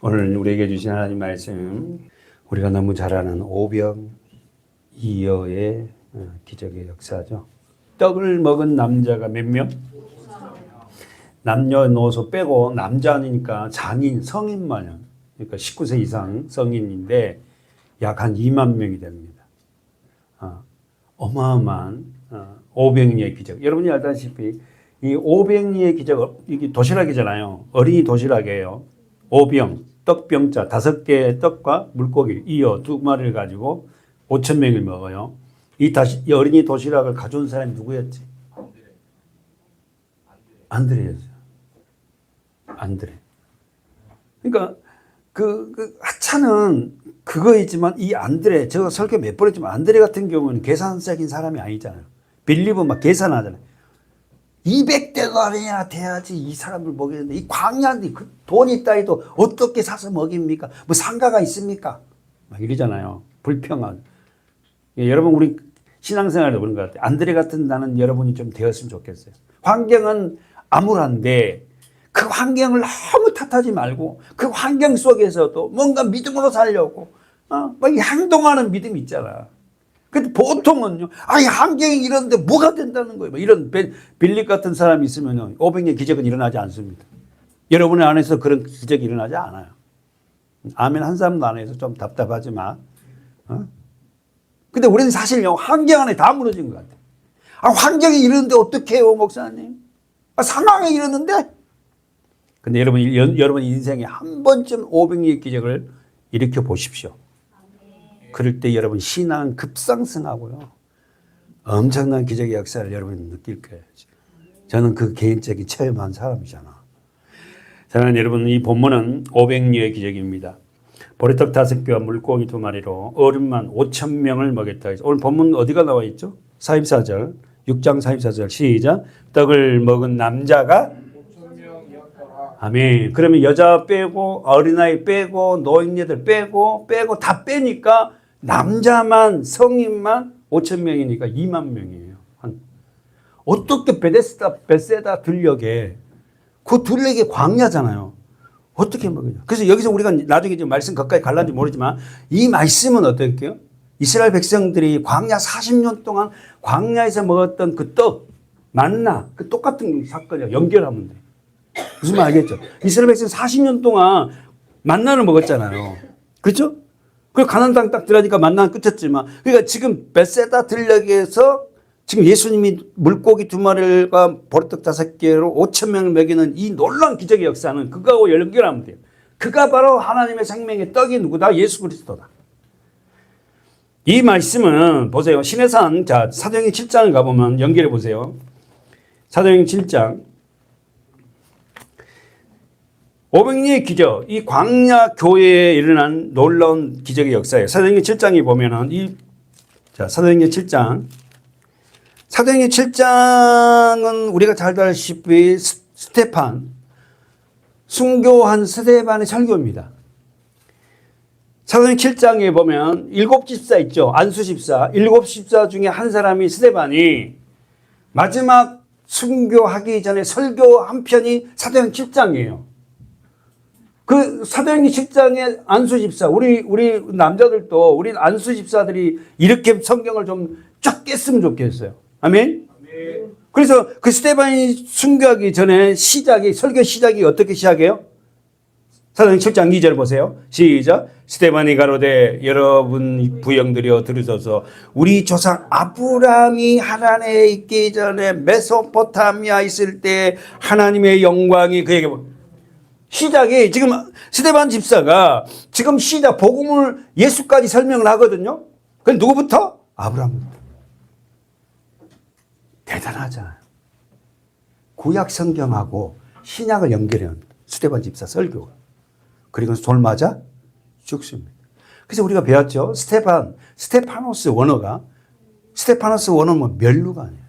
오늘 우리에게 주신 하나님 말씀, 우리가 너무 잘 아는 오병이어의 기적의 역사죠. 떡을 먹은 남자가 몇 명? 남녀노소 빼고 남자니까 장인, 성인만요. 그러니까 19세 이상 성인인데 약 한 2만 명이 됩니다. 어마어마한 오병이어의 기적. 여러분이 알다시피 이 오병이어의 기적, 이게 도시락이잖아요. 어린이 도시락이에요. 오병, 떡병자 5개의 떡과 물고기 이어 2마리를 가지고 5천 명을 먹어요. 이 어린이 도시락을 가져온 사람이 누구였지? 안드레였어요. 안드레. 그러니까 그 하찮은 그거이지만 이 안드레, 제가 설교 몇 번 했지만 안드레 같은 경우는 계산적인 사람이 아니잖아요. 빌립은 막 계산하잖아요. 200데나리나 돼야지 이 사람을 먹이는데 이 광야인데 그 돈이 있다 해도 어떻게 사서 먹입니까? 뭐 상가가 있습니까? 막 이러잖아요. 불평한. 여러분 우리 신앙생활도 그런 것 같아요. 안드레 같은 나는 여러분이 좀 되었으면 좋겠어요. 환경은 암울한데 그 환경을 너무 탓하지 말고 그 환경 속에서도 뭔가 믿음으로 살려고 막 행동하는 믿음이 있잖아. 근데 보통은요, 아니, 환경이 이런데 뭐가 된다는 거예요. 이런 빌립 같은 사람이 있으면 오병이어의 기적은 일어나지 않습니다. 여러분의 안에서 그런 기적이 일어나지 않아요. 아멘 한 사람도 안 해서 좀 답답하지만. 근데 우리는 사실요, 환경 안에 다 무너진 것 같아요. 환경이 이러는데 어떻게 해요, 목사님? 상황이 이러는데? 근데 여러분 인생에 한 번쯤 오병이어의 기적을 일으켜 보십시오. 그럴 때 여러분 신앙은 급상승하고요. 엄청난 기적의 역사를 여러분이 느낄 거예요. 저는 그 개인적인 체험한 사람이잖아. 사랑하는 여러분, 이 본문은 오병이어의 기적입니다. 보리떡 5개와 물고기 2마리로 어른만 5천 명을 먹였다. 오늘 본문 어디가 나와 있죠? 44절, 6장 44절 시작. 떡을 먹은 남자가 아멘. 그러면 여자 빼고 어린아이 빼고 노인네들 빼고 다 빼니까 남자만 성인만 5천 명이니까 2만 명이에요. 어떻게 베세다 들녘에 그 들녘에 광야잖아요. 어떻게 먹느냐. 그래서 여기서 우리가 나중에 지금 말씀 가까이 갈란지 모르지만 이 말씀은 어떨게요? 이스라엘 백성들이 광야 40년 동안 광야에서 먹었던 그 떡, 만나, 그 똑같은 사건이야. 연결하면 돼. 무슨 말 알겠죠? 이스라엘 백성 40년 동안 만나를 먹었잖아요. 그렇죠? 그리고 가나안 땅 딱 들어가니까 만나는 끝이었지만, 그러니까 지금 베세다 들녘에서 지금 예수님이 물고기 2마리과 보리떡 5개로 5천 명을 먹이는 이 놀라운 기적의 역사는 그거하고 연결하면 돼요. 그가 바로 하나님의 생명의 떡이 누구다? 예수 그리스도다. 이 말씀은 보세요. 신해산, 자, 사도행전 7장을 가보면 연결해 보세요. 사도행전 7장. 오병이어의 기적, 이 광야 교회에 일어난 놀라운 기적의 역사예요. 사도행전 7장에 보면은 사도행전 7장. 사도행전 7장은 우리가 잘 알다시피 스테판, 순교한 스테반의 설교입니다. 사도행전 7장에 보면 7집사 있죠. 안수집사. 7집사 중에 한 사람이 스테반이 마지막 순교하기 전에 설교 한 편이 사도행전 7장이에요. 그 사도행전 10장의 안수집사, 우리 남자들도 우리 안수집사들이 이렇게 성경을 좀 쫙 깼으면 좋겠어요. 아멘? 그래서 그 스테반이 순교하기 전에 설교 시작이 어떻게 시작해요? 사도행전 7장 2절 보세요. 시작. 스테반이 가로되 여러분 부형들이여 들으소서. 우리 조상 아브라함이 하란에 있기 전에 메소포타미아 있을 때 하나님의 영광이 그에게 시작이 지금 스데반 집사가 지금 시작 복음을 예수까지 설명을 하거든요. 그 누구부터? 아브라함부터. 대단하잖아요. 구약 성경하고 신약을 연결한 스데반 집사 설교가. 그리고 돌 맞아 죽습니다. 그래서 우리가 배웠죠. 스테파노스 원어는 뭐 멸류가 아니에요.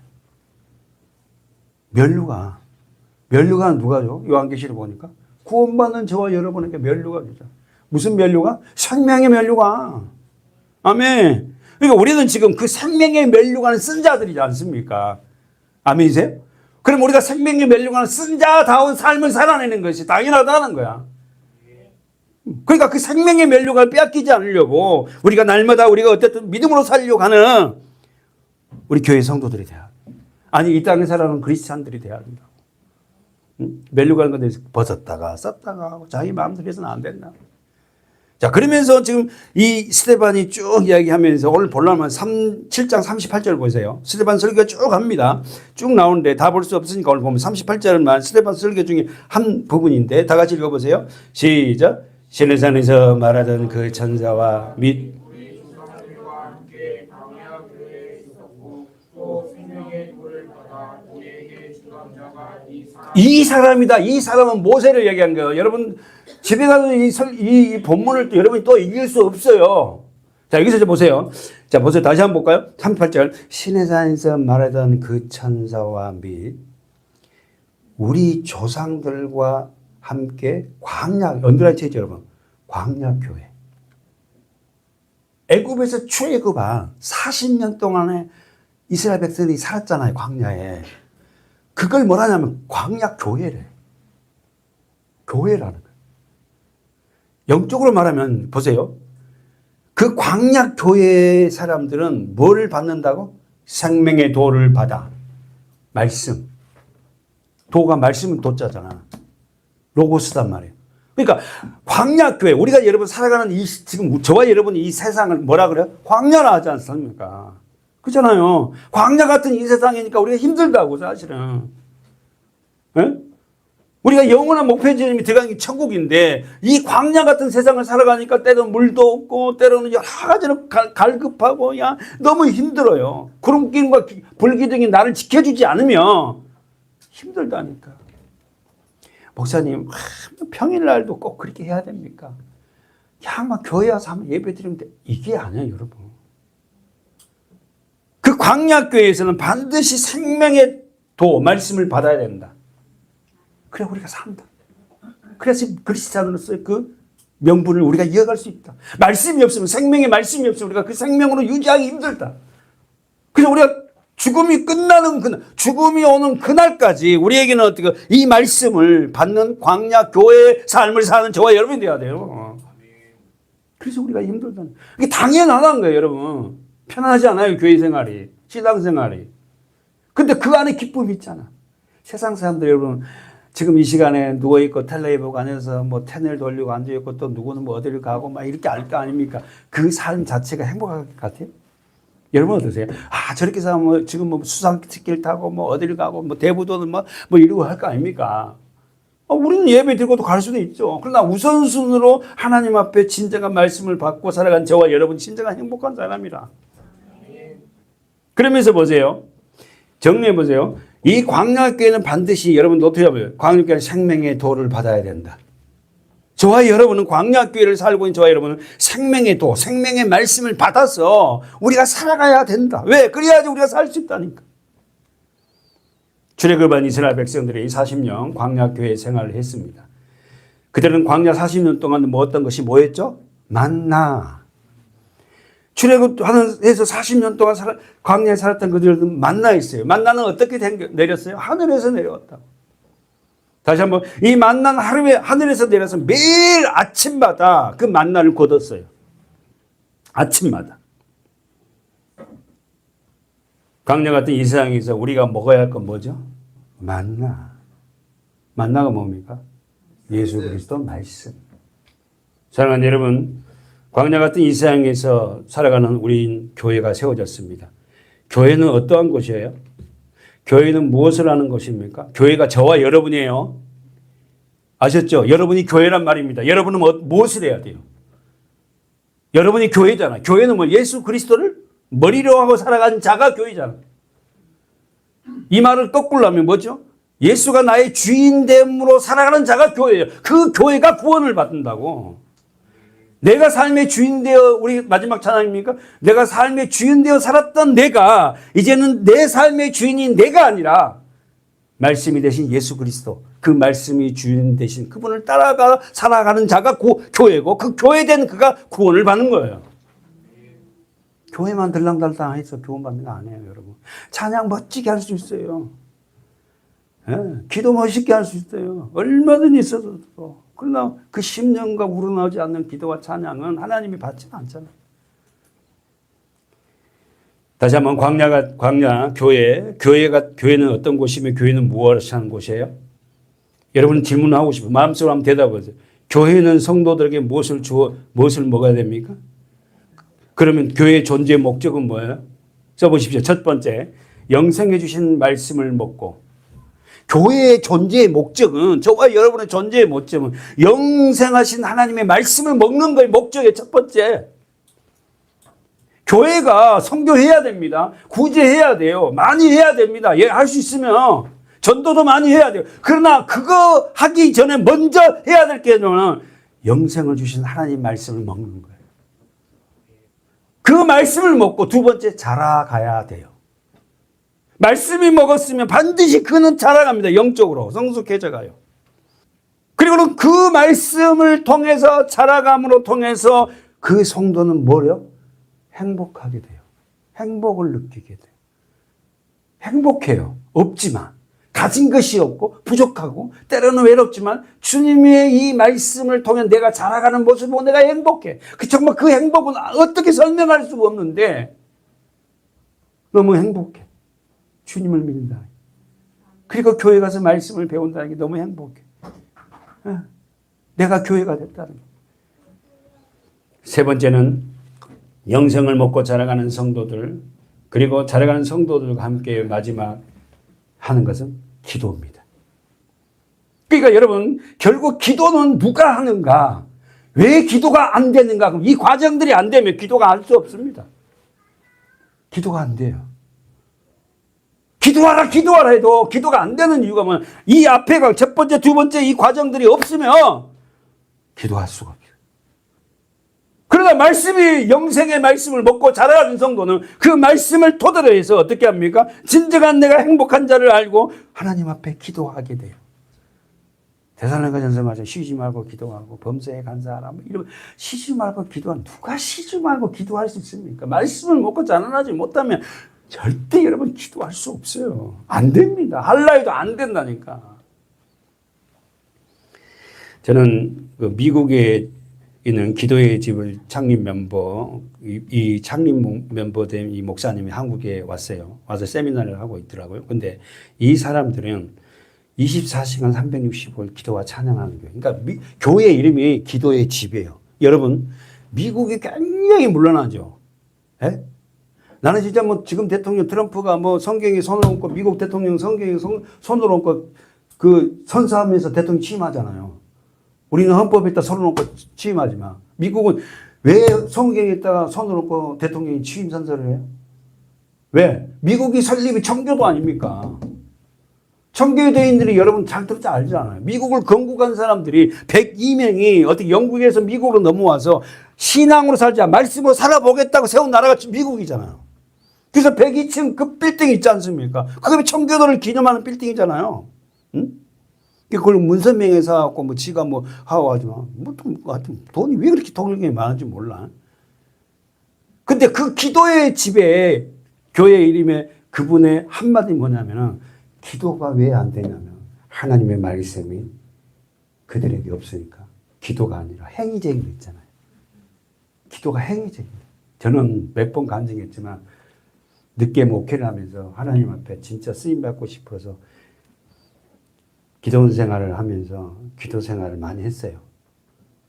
멸류관은 누가죠? 요한계시를 보니까 구원받는 저와 여러분에게 멸류관이죠. 무슨 멸류관? 생명의 멸류관. 아멘. 그러니까 우리는 지금 그 생명의 멸류관을 쓴 자들이지 않습니까? 아멘이세요? 그럼 우리가 생명의 멸류관을 쓴 자다운 삶을 살아내는 것이 당연하다는 거야. 그러니까 그 생명의 면류관을 빼앗기지 않으려고 우리가 날마다 우리가 어쨌든 믿음으로 살려고 하는 우리 교회 성도들이 돼야 합니다. 아니 이 땅에 살아가는 크리스찬들이 돼야 합니다. 면류관 건데 벗었다가 썼다가 하고 자기 마음대로 해서는 안 된다. 자, 그러면서 지금 이 스데반이 쭉 이야기하면서 오늘 보려면 7장 38절 보세요. 스데반 설교가 쭉 합니다. 쭉 나오는데 다 볼 수 없으니까 오늘 보면 38절만 스데반 설교 중에 한 부분인데 다 같이 읽어보세요. 시작. 시내산에서 말하던 그 천사와 및 이 사람이다. 이 사람은 모세를 얘기한 거예요. 여러분 집에 가서 이 본문을 또 여러분이 또 이길 수 없어요. 자, 여기서 좀 보세요. 자, 보세요. 다시 한번 볼까요? 38절. 시내산에서 말하던 그 천사와 및 우리 조상들과 함께 광야, 언더라인 체죠, 여러분. 광야 교회. 애굽에서 출애굽한 40년 동안에 이스라엘 백성들이 살았잖아요, 광야에. 그걸 뭐라냐면 광야 교회래. 교회라는 거예요. 영적으로 말하면 보세요. 그 광야 교회의 사람들은 뭐를 받는다고? 생명의 도를 받아. 말씀. 도가 말씀은 도자잖아. 로고스단 말이에요. 그러니까 광야 교회, 우리가 여러분 살아가는 지금 저와 여러분이 이 세상을 뭐라 그래요? 광야라 하지 않습니까? 그렇잖아요. 광야 같은 이 세상이니까 우리가 힘들다고 사실은. 네? 우리가 영원한 목표지점이 들어가는 게 천국인데 이 광야 같은 세상을 살아가니까 때로는 물도 없고 때로는 여러 가지로 갈급하고 야 너무 힘들어요. 구름기둥과 불기둥이 나를 지켜주지 않으면 힘들다니까. 목사님 평일날도 꼭 그렇게 해야 됩니까? 야, 막 교회 와서 한번 예배 드리면 돼. 이게 아니에요, 여러분. 그 광야교회에서는 반드시 생명의 도, 말씀을 받아야 된다. 그래 우리가 산다. 그래서 그리스도인으로서의 그 명분을 우리가 이어갈 수 있다. 말씀이 없으면, 생명의 말씀이 없으면 우리가 그 생명으로 유지하기 힘들다. 그래서 우리가 죽음이 끝나는 그날, 죽음이 오는 그날까지 우리에게는 어떻게 이 말씀을 받는 광야 교회의 삶을 사는 저와 여러분이 돼야 돼요. 그래서 우리가 힘들다. 이게 당연한 거예요, 여러분. 편하지 않아요, 교회 생활이, 신앙 생활이. 근데 그 안에 기쁨이 있잖아. 세상 사람들 여러분 지금 이 시간에 누워있고 텔레비전 안에서 뭐 텐을 돌리고 앉아있고 또 누구는 뭐 어디를 가고 막 이렇게 알 거 아닙니까? 그 삶 자체가 행복할 것 같아요? 여러분 어떠세요? 아, 저렇게 사면 뭐 지금 뭐 수상스킬 타고 뭐 어디를 가고 뭐 대부도는 뭐 이러고 할 거 아닙니까? 우리는 예배 드리고도 갈 수도 있죠. 그러나 우선순위로 하나님 앞에 진정한 말씀을 받고 살아간 저와 여러분 진정한 행복한 사람이라. 그러면서 보세요. 정리해 보세요. 이 광야교회는 반드시 여러분 노트 잡아요. 광야교회는 생명의 도를 받아야 된다. 저와 여러분은 광야교회를 살고 있는 저와 여러분은 생명의 도, 생명의 말씀을 받아서 우리가 살아가야 된다. 왜? 그래야지 우리가 살 수 있다니까. 출애굽한 이스라엘 백성들이 40년 광야교회 생활을 했습니다. 그들은 광야 40년 동안 뭐 어떤 것이 뭐였죠? 만나. 출애굽해서 40년 동안 광야에 살았던 그들은 만나 있어요. 만나는 어떻게 내렸어요? 하늘에서 내려왔다고. 다시 한번 이 만나는 하늘에서 내려서 매일 아침마다 그 만나를 거뒀어요. 아침마다. 광야 같은 이 세상에서 우리가 먹어야 할 건 뭐죠? 만나. 만나가 뭡니까? 예수 그리스도 말씀. 사랑하는 여러분, 광야 같은 이 세상에서 살아가는 우리 교회가 세워졌습니다. 교회는 어떠한 곳이에요? 교회는 무엇을 하는 것입니까? 교회가 저와 여러분이에요. 아셨죠? 여러분이 교회란 말입니다. 여러분은 무엇을 해야 돼요? 여러분이 교회잖아. 교회는 뭐 예수 그리스도를 머리로 하고 살아가는 자가 교회잖아. 이 말을 거꾸로 하면 뭐죠? 예수가 나의 주인됨으로 살아가는 자가 교회예요. 그 교회가 구원을 받는다고. 내가 삶의 주인 되어, 우리 마지막 찬양입니까? 내가 삶의 주인 되어 살았던 내가 이제는 내 삶의 주인이 내가 아니라 말씀이 되신 예수 그리스도, 그 말씀이 주인 되신 그분을 따라가 살아가는 자가 교회고 그 교회된 그가 구원을 받는 거예요. 교회만 들랑달랑해서 구원받는 거 아니에요, 여러분. 찬양 멋지게 할 수 있어요. 예, 기도 멋있게 할 수 있어요. 얼마든지 있어도. 그러나 그 심령과 우러나오지 않는 기도와 찬양은 하나님이 받지는 않잖아요. 다시 한번 광야 교회는 어떤 곳이며 교회는 무엇을 하는 곳이에요? 여러분 질문하고 싶어요. 마음속으로 한번 대답하세요. 교회는 성도들에게 무엇을 먹어야 됩니까? 그러면 교회의 존재의 목적은 뭐예요? 써보십시오. 첫 번째, 영생해 주신 말씀을 먹고, 교회의 존재의 목적은, 저와 여러분의 존재의 목적은 영생하신 하나님의 말씀을 먹는 거의 목적의 첫 번째. 교회가 선교해야 됩니다. 구제해야 돼요. 많이 해야 됩니다. 예, 할 수 있으면 전도도 많이 해야 돼요. 그러나 그거 하기 전에 먼저 해야 될 게 뭐냐면 영생을 주신 하나님 말씀을 먹는 거예요. 그 말씀을 먹고 두 번째 자라가야 돼요. 말씀이 먹었으면 반드시 그는 자라갑니다. 영적으로 성숙해져 가요. 그리고는 그 말씀을 통해서 자라감으로 통해서 그 성도는 뭐래요? 행복하게 돼요. 행복을 느끼게 돼요. 행복해요. 없지만. 가진 것이 없고 부족하고 때로는 외롭지만 주님의 이 말씀을 통해 내가 자라가는 모습을 보고 내가 행복해. 정말 그 행복은 어떻게 설명할 수가 없는데 너무 행복해. 주님을 믿는다. 그리고 교회 가서 말씀을 배운다는 게 너무 행복해. 내가 교회가 됐다는 거. 세 번째는 영생을 먹고 자라가는 성도들, 그리고 자라가는 성도들과 함께 마지막 하는 것은 기도입니다. 그러니까 여러분, 결국 기도는 누가 하는가? 왜 기도가 안 되는가? 그럼 이 과정들이 안 되면 기도가 할 수 없습니다. 기도가 안 돼요. 기도하라 해도 기도가 안 되는 이유가 뭐냐? 이 앞에가 첫 번째, 두 번째 이 과정들이 없으면 기도할 수가 없어요. 그러나 말씀이 영생의 말씀을 먹고 자라가는 성도는 그 말씀을 토대로 해서 어떻게 합니까? 진정한 내가 행복한 자를 알고 하나님 앞에 기도하게 돼요. 데살로니가전서 말씀 쉬지 말고 기도하고 범사에 간사하라. 이러면 쉬지 말고 기도하는 누가 쉬지 말고 기도할 수 있습니까? 말씀을 먹고 자라나지 못하면 절대 여러분 기도할 수 없어요. 안 됩니다. 할라 해도 안 된다니까. 저는 그 미국에 있는 기도의 집을 창립 멤버, 이 창립 멤버 된 이 목사님이 한국에 왔어요. 와서 세미나를 하고 있더라고요. 근데 이 사람들은 24시간 365일 기도와 찬양하는 교회. 그러니까 교회 이름이 기도의 집이에요. 여러분, 미국이 굉장히 물러나죠. 예? 나는 진짜 뭐 지금 대통령 트럼프가 뭐 성경에 손을 얹고 미국 대통령 성경에 손을 얹고 그 선서하면서 대통령 취임하잖아요. 우리는 헌법에다 손을 얹고 취임하지 마. 미국은 왜 성경에다가 손을 얹고 대통령이 취임 선서를 해요? 왜? 미국이 설립이 청교도 아닙니까? 청교도인들이 여러분 잘 들었지 알잖아요. 미국을 건국한 사람들이 102명이 어떻게 영국에서 미국으로 넘어와서 신앙으로 살자 말씀으로 살아보겠다고 세운 나라가 미국이잖아요. 그래서 102층 그 빌딩 있지 않습니까? 그게 청교도를 기념하는 빌딩이잖아요. 응? 그걸 문선명에 사갖고 뭐 지가 뭐 하고 하지만 뭐 돈이 왜 그렇게 통일경이 많은지 몰라. 근데 그 기도의 집에 교회 이름에 그분의 한마디 뭐냐면은 기도가 왜 안 되냐면 하나님의 말씀이 그들에게 없으니까 기도가 아니라 행위적인 게 있잖아요. 기도가 행위적이에요. 저는 몇 번 간증했지만 늦게 목회를 하면서 하나님 앞에 진짜 쓰임받고 싶어서 기도 생활을 하면서 기도 생활을 많이 했어요.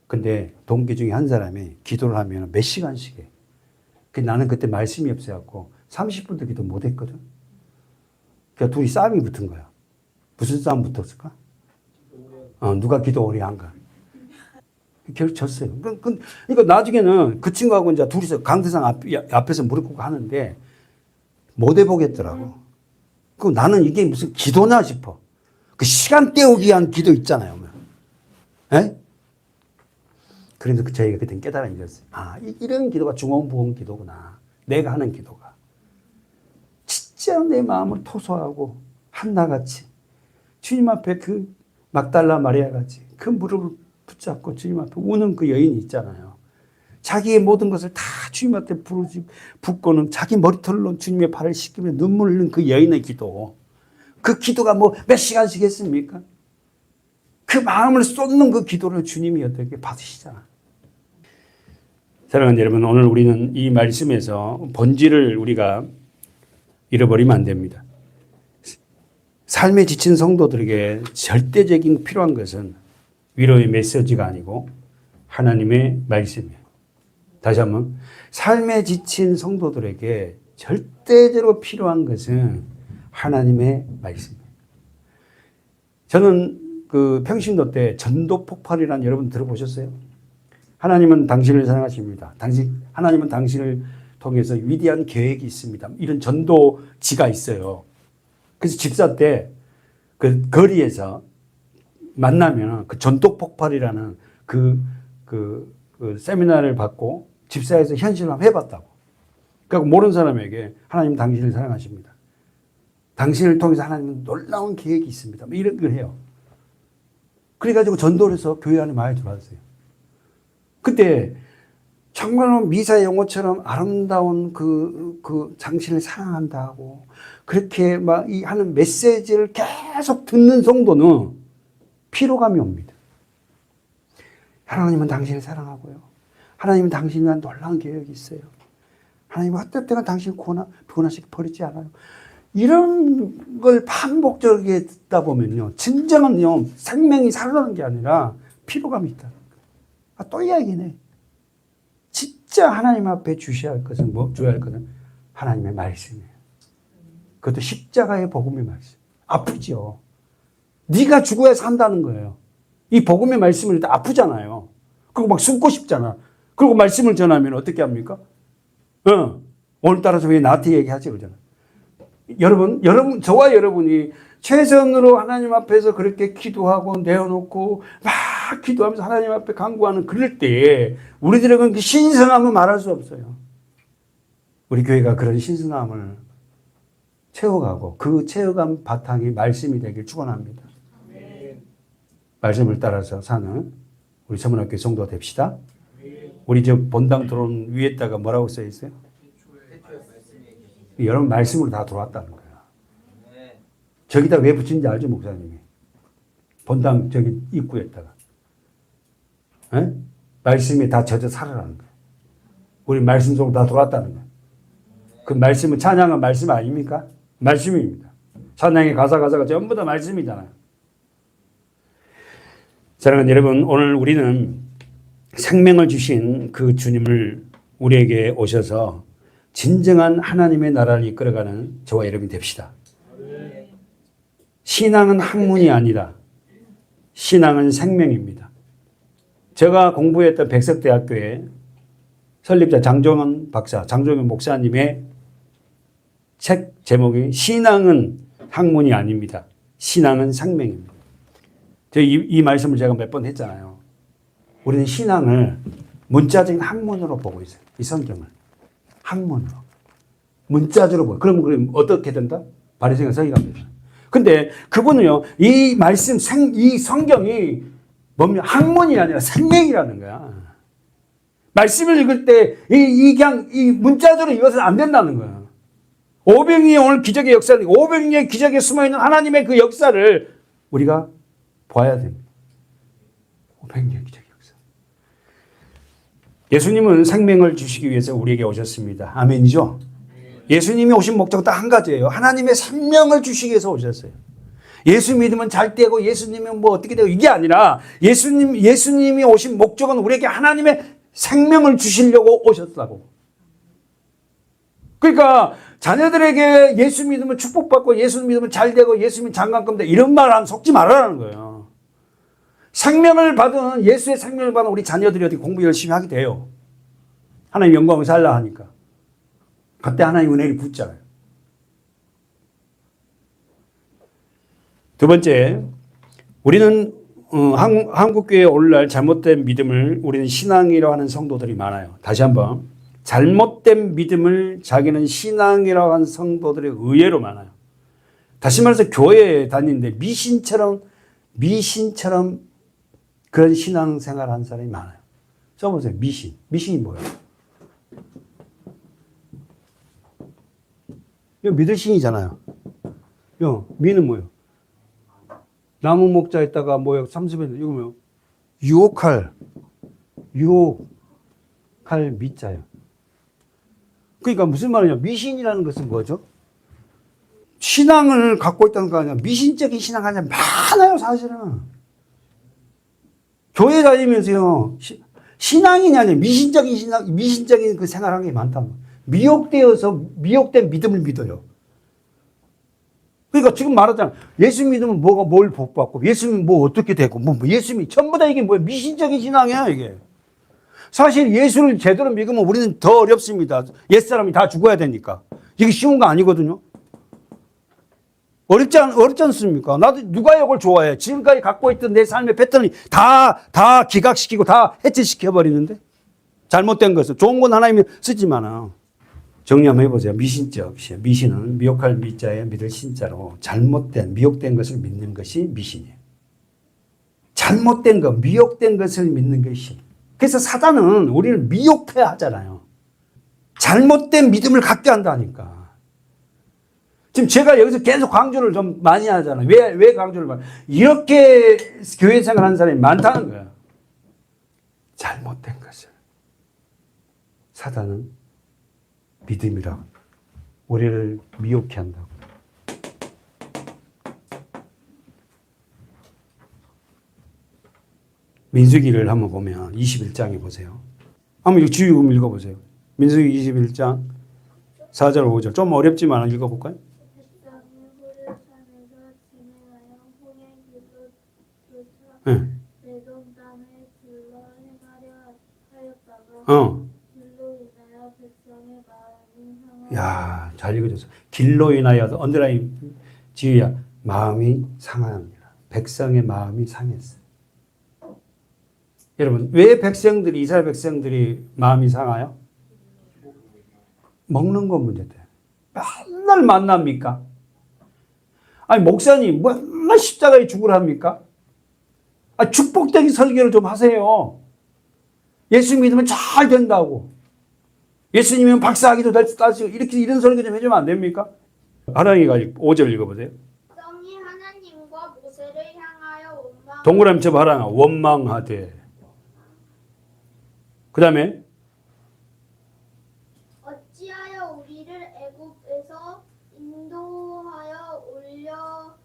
근데 동기 중에 한 사람이 기도를 하면 몇 시간씩 해. 나는 그때 말씀이 없어갖고 30분도 기도 못 했거든. 그러니까 둘이 싸움이 붙은 거야. 무슨 싸움 붙었을까? 누가 기도 오래 한가. 결국 졌어요. 그러니까 나중에는 그 친구하고 이제 둘이서 강대상 앞에서 무릎 꿇고 하는데 못 해보겠더라고. 그 나는 이게 무슨 기도나 싶어. 그 시간 때우기 위한 기도 있잖아요. 에? 그래서 저희가 그때 깨달음이 있었어요. 이런 기도가 중원부원 기도구나. 내가 하는 기도가. 진짜 내 마음을 토소하고 한나같이 주님 앞에 그 막달라 마리아 같이 그 무릎을 붙잡고 주님 앞에 우는 그 여인이 있잖아요. 자기의 모든 것을 다 주님 앞에 붓고는 자기 머리털로 주님의 발을 씻기며 눈물 흘린 그 여인의 기도. 그 기도가 뭐 몇 시간씩 했습니까? 그 마음을 쏟는 그 기도를 주님이 어떻게 받으시잖아. 사랑하는 여러분, 오늘 우리는 이 말씀에서 본질을 우리가 잃어버리면 안 됩니다. 삶에 지친 성도들에게 절대적인 필요한 것은 위로의 메시지가 아니고 하나님의 말씀이에요. 다시 한번, 삶에 지친 성도들에게 절대적으로 필요한 것은 하나님의 말씀이에요. 저는 그 평신도 때 전도 폭발이라는 여러분 들어보셨어요? 하나님은 당신을 사랑하십니다. 하나님은 당신을 통해서 위대한 계획이 있습니다. 이런 전도지가 있어요. 그래서 집사 때 그 거리에서 만나면 그 전도 폭발이라는 그 세미나를 받고 집사에서 현실을 한번 해봤다고. 그러니까 모르는 사람에게 하나님은 당신을 사랑하십니다. 당신을 통해서 하나님은 놀라운 계획이 있습니다. 이런 걸 해요. 그래가지고 전도를 해서 교회 안에 많이 들어왔어요. 그때 정말로 미사의 용어처럼 아름다운 그 당신을 사랑한다고 그렇게 막 이 하는 메시지를 계속 듣는 성도는 피로감이 옵니다. 하나님은 당신을 사랑하고요. 하나님은 당신을 위한 놀라운 계획이 있어요. 하나님은 어떨 당신을 변화시켜 버리지 않아요. 이런 걸 반복적으로 듣다 보면요. 진정한요. 생명이 살아나는 게 아니라 피로감이 있다. 또 이야기네. 진짜 하나님 앞에 주셔야 할 것은 줘야 할 것은 하나님의 말씀이에요. 그것도 십자가의 복음의 말씀. 아프죠. 네가 죽어야 산다는 거예요. 이 복음의 말씀을 다 아프잖아요. 그리고 막 숨고 싶잖아. 그리고 말씀을 전하면 어떻게 합니까? 오늘따라 왜 나한테 얘기하지 그러잖아. 여러분, 저와 여러분이 최선으로 하나님 앞에서 그렇게 기도하고 내어놓고 막 기도하면서 하나님 앞에 간구하는 그럴 때에 우리들에게는 그 신성함을 말할 수 없어요. 우리 교회가 그런 신성함을 채워가고 그 채워간 바탕이 말씀이 되길 축원합니다. 말씀을 따라서 사는 우리 서문학교 성도가 됩시다. 우리 저 본당 들어온 위에다가 뭐라고 써 있어요? 여러분 말씀으로 다 들어왔다는 거야. 저기다 왜 붙인지 알죠, 목사님이? 본당 저기 입구에다가. 에? 말씀이 다 젖어 살아라는 거야. 우리 말씀 속으로 다 들어왔다는 거야. 그 말씀은 찬양한 말씀 아닙니까? 말씀입니다. 찬양의 가사가 전부 다 말씀이잖아요. 사랑하는 여러분, 오늘 우리는 생명을 주신 그 주님을 우리에게 오셔서 진정한 하나님의 나라를 이끌어가는 저와 여러분이 됩시다. 신앙은 학문이 아니라 신앙은 생명입니다. 제가 공부했던 백석대학교의 설립자 장종원 박사, 장종원 목사님의 책 제목이 신앙은 학문이 아닙니다. 신앙은 생명입니다. 이 말씀을 제가 몇 번 했잖아요. 우리는 신앙을 문자적인 학문으로 보고 있어요. 이 성경을. 학문으로. 문자적으로 보고. 그러면 어떻게 된다? 바리새인과 서기관입니다. 근데 그분은요, 이 말씀, 이 성경이 뭡니까? 학문이 아니라 생명이라는 거야. 말씀을 읽을 때, 그냥, 문자적으로 읽어서는 안 된다는 거야. 500년의 오늘 기적의 역사, 500년의 기적에 숨어있는 하나님의 그 역사를 우리가 봐야 됩니다. 500년의 기적의 역사. 예수님은 생명을 주시기 위해서 우리에게 오셨습니다. 아멘이죠? 예수님이 오신 목적은 딱 한 가지예요. 하나님의 생명을 주시기 위해서 오셨어요. 예수 믿으면 잘 되고 예수님이 뭐 어떻게 되고 이게 아니라 예수님이 오신 목적은 우리에게 하나님의 생명을 주시려고 오셨다고. 그러니까 자녀들에게 예수 믿으면 축복받고 예수 믿으면 잘 되고 예수 믿으면 장관금 돼 이런 말 하면 속지 말아라는 거예요. 생명을 받은 예수의 생명을 받은 우리 자녀들이 어떻게 공부 열심히 하게 돼요. 하나님 영광을 살라 하니까. 그때 하나님 은혜를 붙잖아요. 두 번째, 우리는 한국교회에 오늘날 잘못된 믿음을 우리는 신앙이라고 하는 성도들이 많아요. 다시 한번 잘못된 믿음을 자기는 신앙이라고 하는 성도들이 의외로 많아요. 다시 말해서 교회에 다니는데 미신처럼 그런 신앙생활을 하는 사람이 많아요. 써보세요. 미신이 뭐예요? 이거 믿을 신이잖아요. 미는 뭐예요? 나무 목자에다가 뭐야 30일 이거 뭐요? 유혹할 미자요. 그러니까 무슨 말이냐? 미신이라는 것은 뭐죠? 신앙을 갖고 있다는 거 아니야. 미신적인 신앙 아니야. 많아요, 사실은. 교회 다니면서요. 신앙이냐, 아니야. 미신적인 신앙, 미신적인 그 생활하는 게 많다는 거야. 미혹된 믿음을 믿어요. 그러니까 지금 말하잖아. 예수 믿으면 뭐가 뭘 복받고, 예수 믿으면 뭐 어떻게 되고, 예수 믿, 전부 다 이게 뭐야. 미신적인 신앙이야, 이게. 사실 예수를 제대로 믿으면 우리는 더 어렵습니다. 옛사람이 다 죽어야 되니까. 이게 쉬운 거 아니거든요. 어렵지 않습니까? 나도 누가 이걸 좋아해? 지금까지 갖고 있던 내 삶의 패턴이 다 기각시키고 다 해체시켜버리는데? 잘못된 것을. 좋은 건 하나님이 쓰지만, 정리 한번 해보세요. 미신적. 미신은 미혹할 미자에 믿을 신자로 잘못된, 미혹된 것을 믿는 것이 미신이에요. 잘못된 것, 미혹된 것을 믿는 것이. 그래서 사단은 우리를 미혹해 하잖아요. 잘못된 믿음을 갖게 한다니까. 지금 제가 여기서 계속 강조를 좀 많이 하잖아요. 왜 강조를 많이? 이렇게 교회 생활하는 사람이 많다는 거야. 잘못된 것을. 사단은 믿음이라고. 우리를 미혹해 한다고. 민수기를 한번 보면 21장에 보세요. 한번 이거 주의금 읽어보세요. 민수기 21장 4절 5절. 좀 어렵지만 읽어볼까요? 네. 야, 잘 읽어줬어. 길로 인하여 언더라인 지휘야. 마음이 상합니다. 백성의 마음이 상했어. 여러분, 왜 이스라엘 백성들이 마음이 상해요? 먹는 건 문제다. 맨날 만납니까? 아니, 목사님, 맨날 십자가에 죽으랍니까? 축복적인 설교를 좀 하세요. 예수 믿으면 잘 된다고. 예수님이면 박사학위도 따시고, 이런 설교 좀 해주면 안 됩니까? 하나님이 5절 읽어보세요. 백성이 하나님과 모세를 향하여 동그라미 쳐봐, 하나. 원망하되. 그 다음에 어찌하여 우리를 애굽에서 인도하여 올려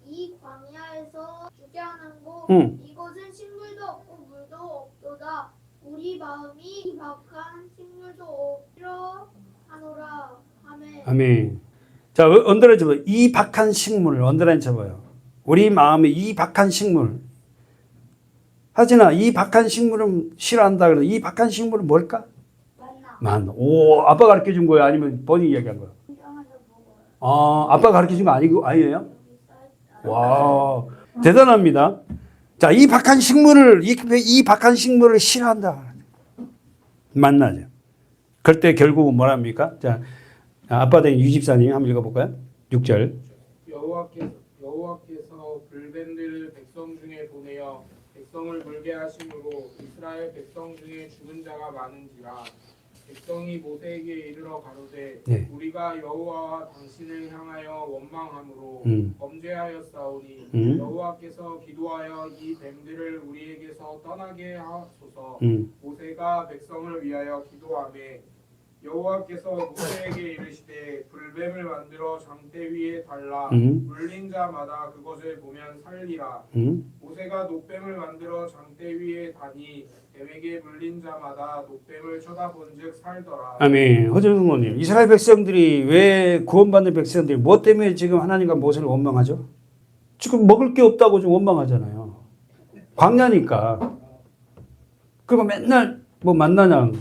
이 광야에서 죽게 하는고 이곳은 식물도 없고 물도 없도다. 우리 마음이 박한 식물도 없으려 하노라. 아멘. 아멘. 자, 언더라인 쳐봐요. 이 박한 식물을 언더라인 쳐봐요. 우리 마음에 이 박한 식물. 하진아, 이 박한 식물은 싫어한다 그래서 이 박한 식물은 뭘까? 만나. 오, 아빠 가르쳐 준 거야? 아니면 본인이 이야기한 거야? 아빠 가르쳐 준 거 아니에요? 와, 대단합니다. 자, 이 박한 식물을 싫어한다. 만나죠. 그때 결국은 뭐랍니까? 자, 아빠 된 유집사님 한번 읽어볼까요? 6절. 여호와께서 불뱀들을 백성 중에 보내어 백성을 물게 하심으로 이스라엘 백성 중에 죽은 자가 많은지라. 백성이 모세에게 이르러 가로되 네. 우리가 여호와와 당신을 향하여 원망함으로 범죄하였사오니 여호와께서 기도하여 이 뱀들을 우리에게서 떠나게 하소서. 모세가 백성을 위하여 기도하매 여호와께서 모세에게 이르시되 불뱀을 만들어 장대 위에 달라 물린 자마다 그것을 보면 살리라. 모세가 녹뱀을 만들어 장대 위에 다니 뱀에게 물린 자마다 녹뱀을 쳐다본즉 살더라. 아멘. 허정성모님, 이스라엘 백성들이 왜 구원받는 백성들이 뭐 때문에 지금 하나님과 모세를 원망하죠? 지금 먹을 게 없다고 좀 원망하잖아요. 광야니까. 그리고 맨날 뭐 만나냐.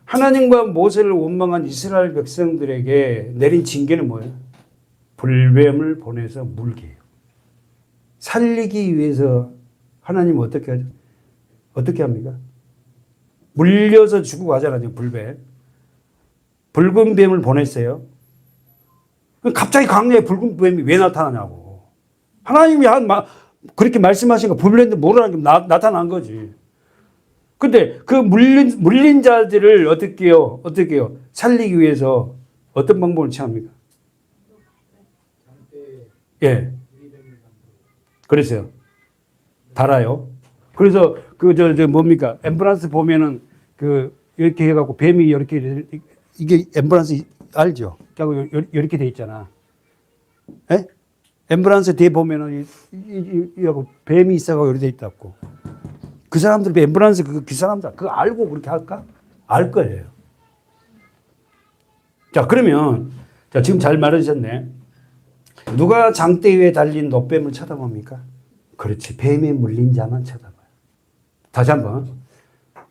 하나님과 모세를 원망한 이스라엘 백성들에게 내린 징계는 뭐예요? 불뱀을 보내서 물게 해요. 살리기 위해서 하나님은 어떻게 하죠? 어떻게 합니까? 물려서 죽고 가잖아요, 불뱀. 붉은 뱀을 보냈어요. 갑자기 광야에 붉은 뱀이 왜 나타나냐고. 하나님이 그렇게 말씀하신 거 불뱀도 모르는 게 나타난 거지. 근데 그 물린 자들을 어떻게 해요? 살리기 위해서 어떤 방법을 취합니까? 예. 그랬어요. 달아요. 그래서 뭡니까? 엠브란스 보면은 이렇게 해갖고 뱀이 이렇게 이게 엠브란스 알죠? 이렇게 돼 있잖아. 에? 엠브란스 뒤에 보면은 이하고 뱀이 있어가지고 이렇게 돼 있다고. 그 사람들 엠브란스 그 사람들 그거 알고 그렇게 할까? 알 거예요. 자 그러면 자 지금 잘 말하셨네. 누가 장대 위에 달린 노뱀을 쳐다봅니까? 그렇지. 뱀에 물린 자만 쳐다봐요. 다시 한번.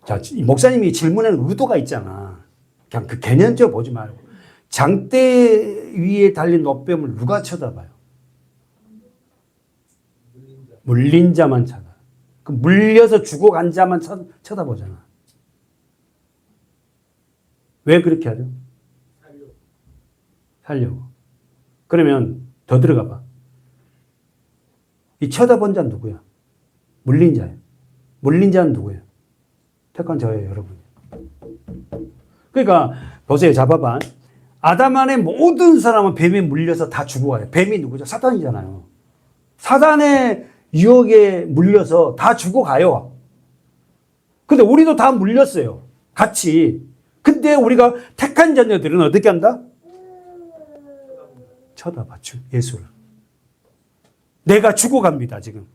자, 목사님이 질문에는 의도가 있잖아. 그냥 그 개념적으로 보지 말고. 장대 위에 달린 노뱀을 누가 쳐다봐요? 물린 자만 쳐다. 그 물려서 죽어간 자만 쳐다보잖아. 왜 그렇게 하죠? 살려고. 그러면 더 들어가 봐. 이 쳐다본 자는 누구야? 물린 자예요. 물린 자는 누구예요? 택한 저예요, 여러분. 그러니까 보세요. 잡아봐. 아담 안에 모든 사람은 뱀에 물려서 다 죽어가요. 뱀이 누구죠? 사탄이잖아요. 사단의 유혹에 물려서 다 죽어가요. 근데 우리도 다 물렸어요. 같이. 근데 우리가 택한 자녀들은 어떻게 한다? 쳐다봤죠. 예수를. 내가 죽어갑니다, 지금.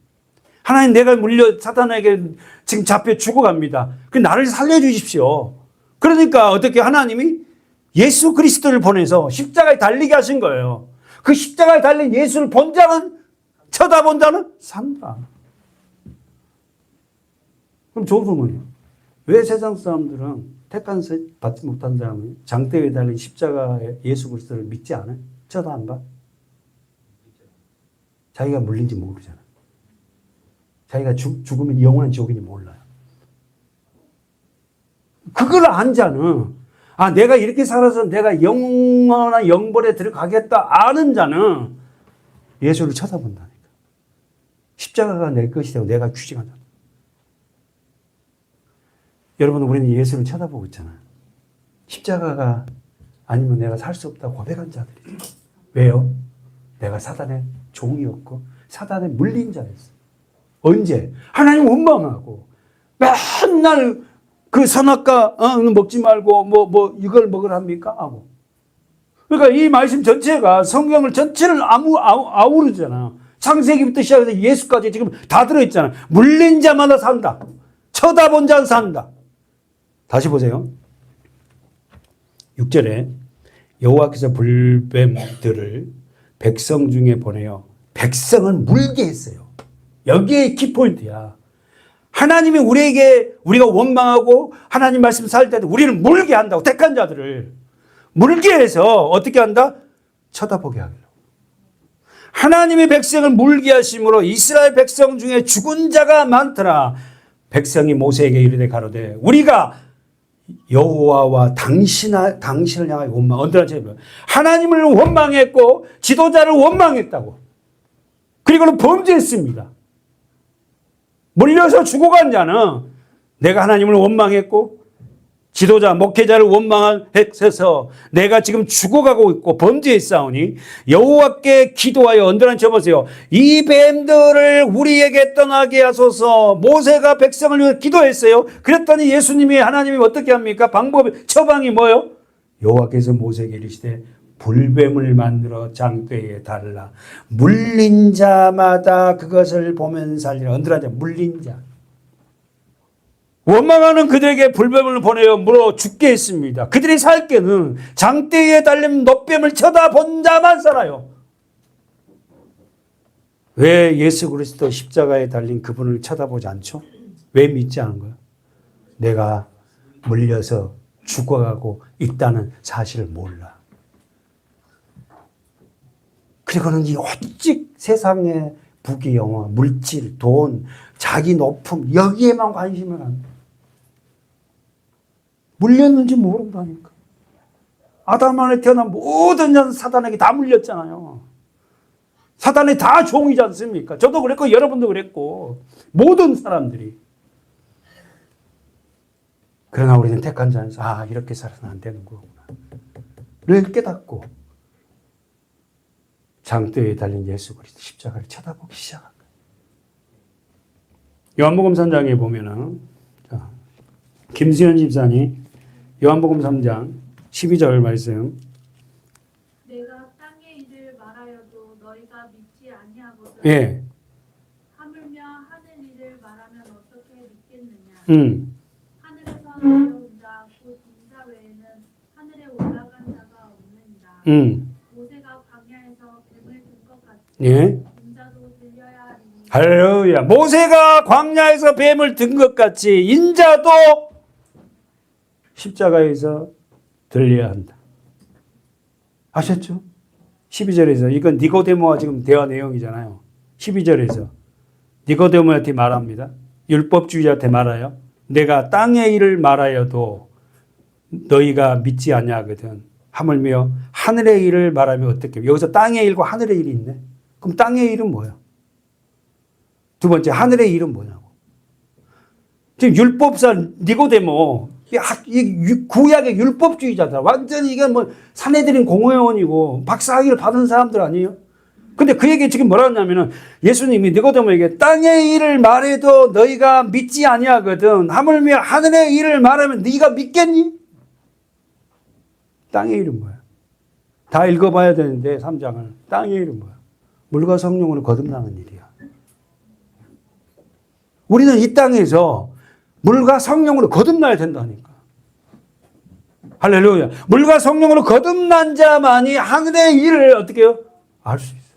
하나님 내가 물려 사탄에게 지금 잡혀 죽어갑니다. 그 나를 살려주십시오. 그러니까 어떻게 하나님이 예수 그리스도를 보내서 십자가에 달리게 하신 거예요. 그 십자가에 달린 예수를 본 자는 쳐다본 자는 산다. 그럼 좋은 소문이에요. 왜 세상 사람들은 택한 받지 못한 사람은 장대 위에 달린 십자가의 예수 그리스도를 믿지 않아요? 쳐다 안 봐? 자기가 물린지 모르잖아. 자기가 죽으면 영원한 지옥인지 몰라요. 그걸 안 자는, 아, 내가 이렇게 살아서 내가 영원한 영벌에 들어가겠다 아는 자는 예수를 쳐다본다니까. 십자가가 내 것이 되고 내가 규징한다. 여러분, 우리는 예수를 쳐다보고 있잖아요. 십자가가 아니면 내가 살 수 없다고 고백한 자들이죠. 왜요? 내가 사단의 종이었고 사단의 물린 자였어. 언제? 하나님 원망하고 맨날 그 선악과 먹지 말고 이걸 먹으라 합니까? 하고. 그러니까 이 말씀 전체가 성경을 전체를 아우르잖아. 창세기부터 시작해서 예수까지 지금 다 들어있잖아. 물린 자마다 산다. 쳐다본 자는 산다. 다시 보세요. 6절에 여호와께서 불뱀들을 백성 중에 보내어 백성을 물게 했어요. 여기에 키포인트야. 하나님이 우리가 원망하고 하나님 말씀 살 때도 우리를 물게 한다고. 택한 자들을 물게 해서 어떻게 한다? 쳐다보게 하기로. 하나님의 백성을 물게 하심으로 이스라엘 백성 중에 죽은 자가 많더라. 백성이 모세에게 이르되 가로되 우리가 여호와와 당신을 향하여 원망. 하나님을 원망했고 지도자를 원망했다고. 그리고는 범죄했습니다. 물려서 죽어간 자는 내가 하나님을 원망했고 지도자, 목회자를 원망해서 내가 지금 죽어가고 있고 범죄했사오니 여호와께 기도하여 언더란 쳐보세요. 이 뱀들을 우리에게 떠나게 하소서. 모세가 백성을 위해 기도했어요. 그랬더니 예수님이 하나님이 어떻게 합니까? 처방이 뭐예요? 여호와께서 모세에게 이르시되 불뱀을 만들어 장대에 달라. 물린 자마다 그것을 보면 살리라. 언더란 자, 물린 자. 원망하는 그들에게 불뱀을 보내어 물어 죽게 했습니다. 그들이 살 때는 장대에 달린 노뱀을 쳐다본 자만 살아요. 왜 예수 그리스도 십자가에 달린 그분을 쳐다보지 않죠? 왜 믿지 않은 거예요? 내가 물려서 죽어가고 있다는 사실을 몰라. 그리고는 이 오직 세상의 부귀영화, 물질, 돈, 자기 높음 여기에만 관심을 합니다. 물렸는지 모른다니까. 아담 안에 태어난 모든 자는 사단에게 다 물렸잖아요. 사단이 다 종이지 않습니까? 저도 그랬고 여러분도 그랬고 모든 사람들이. 그러나 우리는 택한 자에서 이렇게 살아서는 안 되는 거구나 를 깨닫고 장대에 달린 예수 그리스도 십자가를 쳐다보기 시작한 거예요. 요한복음 3장에 보면은, 자, 김수현 집사님, 요한복음 3장 12절 말씀. 내가 땅의 일을 말하여도 너희가 믿지 아니하거든. 예. 하물며 하늘 일을 말하면 어떻게 믿겠느냐. 하늘에서 내려온 자, 곧 인자 외에는 하늘에 올라간 자가 없느니라. 모세가 광야에서 뱀을 든 것 같이 예. 인자도 들려야 하리니. 할렐루야. 모세가 광야에서 뱀을 든 것 같이 인자도 십자가에서 들려야 한다. 아셨죠? 12절에서 이건 니고데모와 지금 대화 내용이잖아요. 12절에서 니고데모한테 말합니다. 율법주의자한테 말아요. 내가 땅의 일을 말하여도 너희가 믿지 아니하거든. 하물며 하늘의 일을 말하면 어떻게? 여기서 땅의 일과 하늘의 일이 있네. 그럼 땅의 일은 뭐야? 두 번째 하늘의 일은 뭐냐고. 지금 율법사 니고데모 이 구약의 율법주의자다. 완전히 이게 뭐 사내들인 공회원이고 박사학위를 받은 사람들 아니에요? 근데 그 얘기 지금 뭐라 하냐면은 예수님이 니고데모에게 땅의 일을 말해도 너희가 믿지 아니하거든. 하물며 하늘의 일을 말하면 네가 믿겠니? 땅의 일은 뭐야? 다 읽어봐야 되는데 3장을. 땅의 일은 뭐야? 물과 성령으로 거듭나는 일이야. 우리는 이 땅에서 물과 성령으로 거듭나야 된다니까. 할렐루야. 물과 성령으로 거듭난 자만이 하늘의 일을 어떻게 해요? 알 수 있어.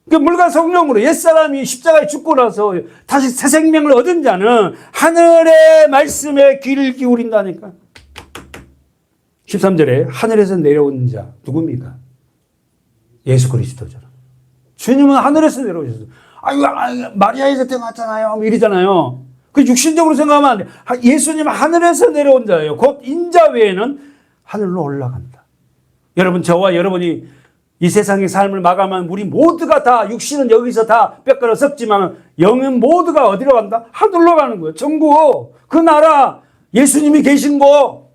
그러니까 물과 성령으로 옛사람이 십자가에 죽고 나서 다시 새 생명을 얻은 자는 하늘의 말씀에 귀를 기울인다니까. 13절에 하늘에서 내려온 자 누굽니까? 예수 그리스도잖아. 주님은 하늘에서 내려오셨어. 아유, 마리아에서 태어났잖아요. 이러잖아요. 그 육신적으로 생각하면 안 돼. 예수님은 하늘에서 내려온 자예요. 곧 인자 외에는 하늘로 올라간다. 여러분, 저와 여러분이 이 세상의 삶을 마감한 우리 모두가 다 육신은 여기서 다 뼈가루 썩지만 영은 모두가 어디로 간다? 하늘로 가는 거예요. 천국, 그 나라, 예수님이 계신 곳.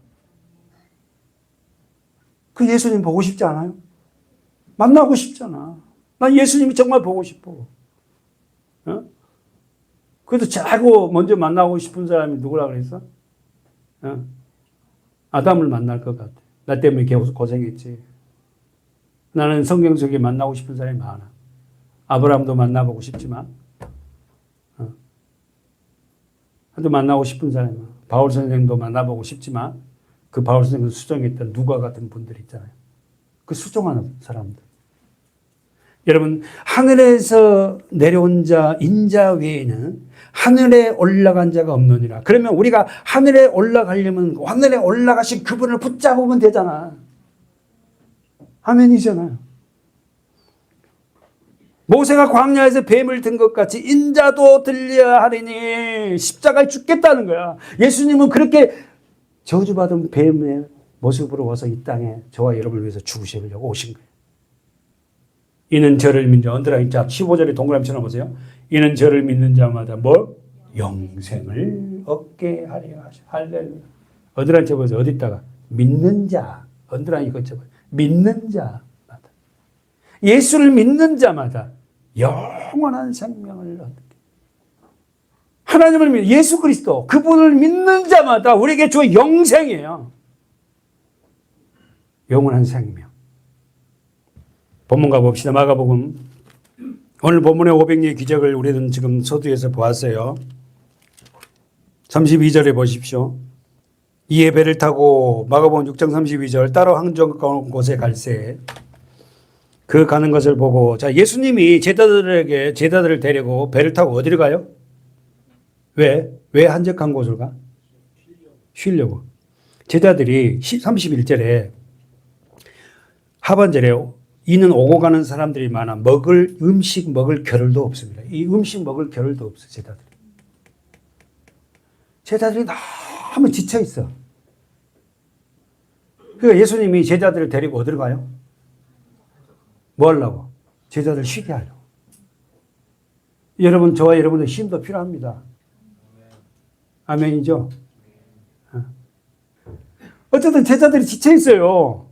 그 예수님 보고 싶지 않아요? 만나고 싶잖아. 난 예수님이 정말 보고 싶어. 어? 그래도 최고 먼저 만나고 싶은 사람이 누구라 그랬어? 어? 아담을 만날 것 같아. 나 때문에 계속 고생했지. 나는 성경 속에 만나고 싶은 사람이 많아. 아브라함도 만나보고 싶지만, 또 만나고 싶은 사람이 많아. 바울 선생도 만나보고 싶지만, 그 바울 선생을 수정했던 누가 같은 분들 있잖아요. 그 수정하는 사람들. 여러분, 하늘에서 내려온 자, 인자 외에는 하늘에 올라간 자가 없느니라. 그러면 우리가 하늘에 올라가려면 하늘에 올라가신 그분을 붙잡으면 되잖아. 아멘이잖아요. 모세가 광야에서 뱀을 든 것 같이 인자도 들려야 하리니 십자가에 죽겠다는 거야. 예수님은 그렇게 저주받은 뱀의 모습으로 와서 이 땅에 저와 여러분을 위해서 죽으시려고 오신 거예요. 이는 저를 믿는 자, 언더라인 자 15절에 동그라미 쳐놓으세요. 이는 저를 믿는 자마다 뭐? 영생을 얻게 하려 하시오. 할렐루야. 언더라인 쳐보세요. 어디 있다가? 믿는 자. 언더라인 이거 쳐보세요. 믿는 자마다. 예수를 믿는 자마다 영원한 생명을 얻게. 하나님을 믿는 예수 그리스도 그분을 믿는 자마다 우리에게 주 영생이에요. 영원한 생명. 본문 가봅시다. 마가복음. 오늘 본문의 500리의 기적을 우리는 지금 서두에서 보았어요. 32절에 보십시오. 이에 배를 타고 마가복음 6장 32절 따로 항정 곳에 갈새 그 가는 것을 보고 자 예수님이 제자들을 데리고 배를 타고 어디를 가요? 왜 한적한 곳을 가? 쉬려고. 제자들이 31절에 하반절에 이는 오고 가는 사람들이 많아 음식 먹을 겨를도 없습니다. 이 음식 먹을 겨를도 없어 제자들이. 제자들이 너무 지쳐 있어. 그러니까 예수님이 제자들을 데리고 어디로 가요? 뭐 하려고? 제자들 쉬게 하려고. 여러분, 저와 여러분의 힘도 필요합니다. 아멘이죠? 어쨌든 제자들이 지쳐 있어요.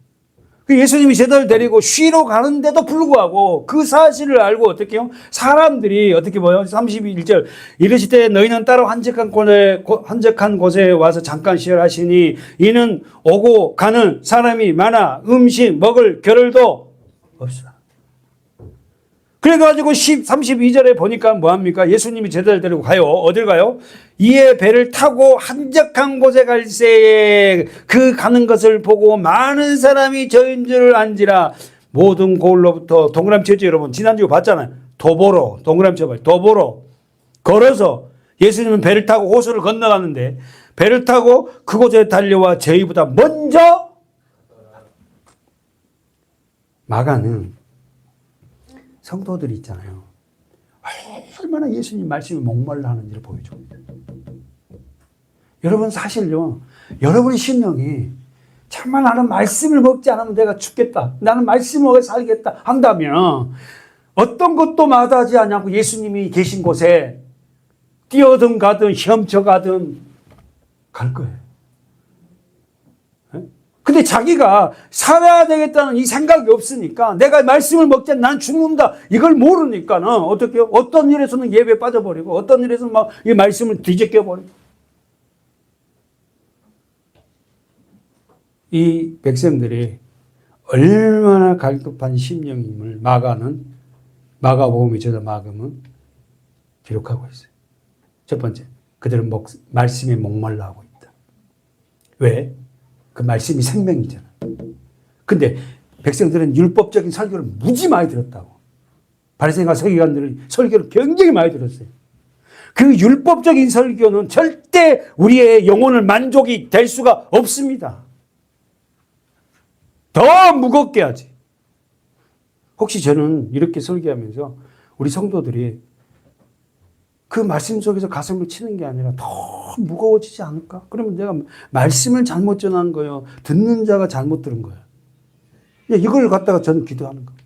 그 예수님이 제자를 데리고 쉬러 가는데도 불구하고 그 사실을 알고 어떻게 해요? 사람들이 어떻게 보여? 31절 이르시되 너희는 따로 한적한 곳에 와서 잠깐 쉬어라 하시니 이는 오고 가는 사람이 많아 음식 먹을 겨를도 없어. 그래가지고 32절에 보니까 뭐합니까? 예수님이 제자를 데리고 가요. 어딜 가요? 이에 배를 타고 한적한 곳에 갈새에 그 가는 것을 보고 많은 사람이 저인 줄 안지라. 모든 고을로부터 동그라미 치죠 여러분. 지난주에 봤잖아요. 도보로 동그라미 쳐봐요. 도보로 걸어서 예수님은 배를 타고 호수를 건너가는데 배를 타고 그곳에 달려와 저희보다 먼저 마가는 성도들이 있잖아요. 얼마나 예수님 말씀이 목말라 하는지를 보여줍니다. 여러분 사실요. 여러분의 심령이 정말 나는 말씀을 먹지 않으면 내가 죽겠다. 나는 말씀을 먹어 살겠다 한다면 어떤 것도 마다하지 않고 예수님이 계신 곳에 뛰어든 가든 헤엄쳐 가든 갈 거예요. 근데 자기가 살아야 되겠다는 이 생각이 없으니까 내가 말씀을 먹지 않으면 난 죽는다. 이걸 모르니까는 어떻게 해요? 어떤 일에서는 예배에 빠져버리고 어떤 일에서는 막 이 말씀을 뒤적여버리고 이 백성들이 얼마나 갈급한 심령임을 마가복음의 저자 마가는 기록하고 있어요. 첫 번째, 그들은 말씀에 목말라 하고 있다. 왜? 그 말씀이 생명이잖아. 근데 백성들은 율법적인 설교를 무지 많이 들었다고. 바리새인과 서기관들은 설교를 굉장히 많이 들었어요. 그 율법적인 설교는 절대 우리의 영혼을 만족이 될 수가 없습니다. 더 무겁게 하지. 혹시 저는 이렇게 설교하면서 우리 성도들이 그 말씀 속에서 가슴을 치는 게 아니라 더 무거워지지 않을까? 그러면 내가 말씀을 잘못 전한 거예요. 듣는 자가 잘못 들은 거예요. 이걸 갖다가 저는 기도하는 거예요.